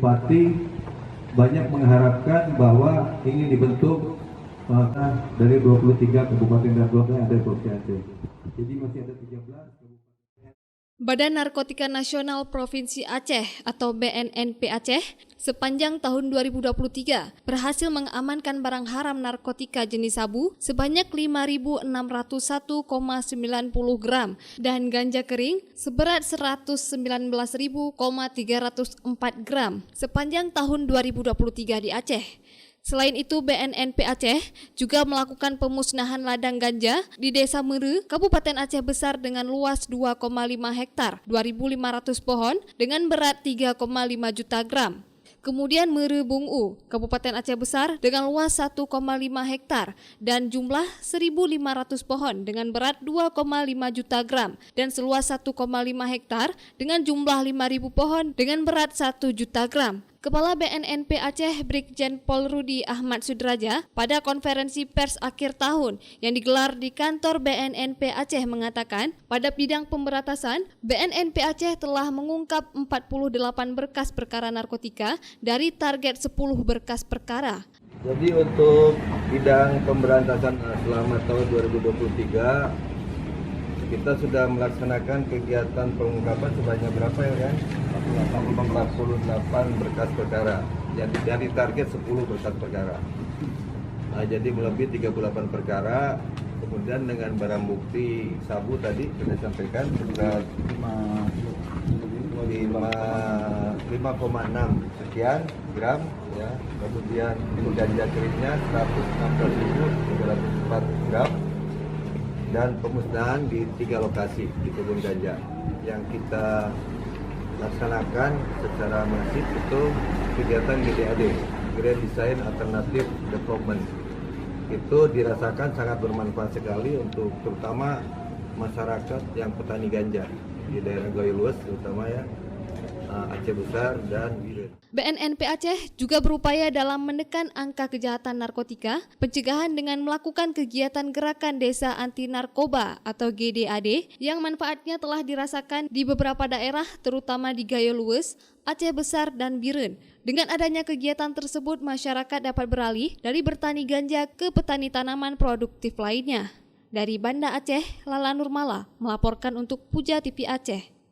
Bupati banyak mengharapkan bahwa ingin dibentuk dari 23 kabupaten dan kota yang ada di Provinsi Aceh. Jadi masih ada 13 kabupaten. Badan Narkotika Nasional Provinsi Aceh atau BNNP Aceh sepanjang tahun 2023 berhasil mengamankan barang haram narkotika jenis sabu sebanyak 5.601,90 gram dan ganja kering seberat 119.304 gram sepanjang tahun 2023 di Aceh. Selain itu, BNNP Aceh juga melakukan pemusnahan ladang ganja di Desa Mere, Kabupaten Aceh Besar dengan luas 2,5 hektar, 2.500 pohon dengan berat 3,5 juta gram. Kemudian Mere Bungu, Kabupaten Aceh Besar dengan luas 1,5 hektar dan jumlah 1.500 pohon dengan berat 2,5 juta gram dan seluas 1,5 hektar dengan jumlah 5.000 pohon dengan berat 1 juta gram. Kepala BNNP Aceh Brigjen Pol Rudi Ahmad Sudraja pada konferensi pers akhir tahun yang digelar di kantor BNNP Aceh mengatakan pada bidang pemberantasan, BNNP Aceh telah mengungkap 48 berkas perkara narkotika dari target 10 berkas perkara. Jadi untuk bidang pemberantasan selama tahun 2023 kita sudah melaksanakan kegiatan pengungkapan sebanyak berapa ya kan? 48 berkas perkara. Jadi dari target 10 berkas perkara. Nah, jadi melebihi 38 perkara. Kemudian dengan barang bukti sabu tadi sudah sampaikan seberat 5,6 sekian gram ya. Kemudian ganja keringnya 116.304 gram. Dan pemusnahan di 3 lokasi di kebun ganja yang kita laksanakan secara masif itu kegiatan GDAD, Grand Design Alternative Development. Itu dirasakan sangat bermanfaat sekali untuk terutama masyarakat yang petani ganja di daerah Gayo Luas terutama ya Aceh Besar dan Biren. BNNP Aceh juga berupaya dalam menekan angka kejahatan narkotika, pencegahan dengan melakukan kegiatan Gerakan Desa Anti Narkoba atau GDAD yang manfaatnya telah dirasakan di beberapa daerah terutama di Gayo Luas, Aceh Besar dan Biren. Dengan adanya kegiatan tersebut, masyarakat dapat beralih dari bertani ganja ke petani tanaman produktif lainnya. Dari Banda Aceh, Lala Nurmala melaporkan untuk Puja TV Aceh.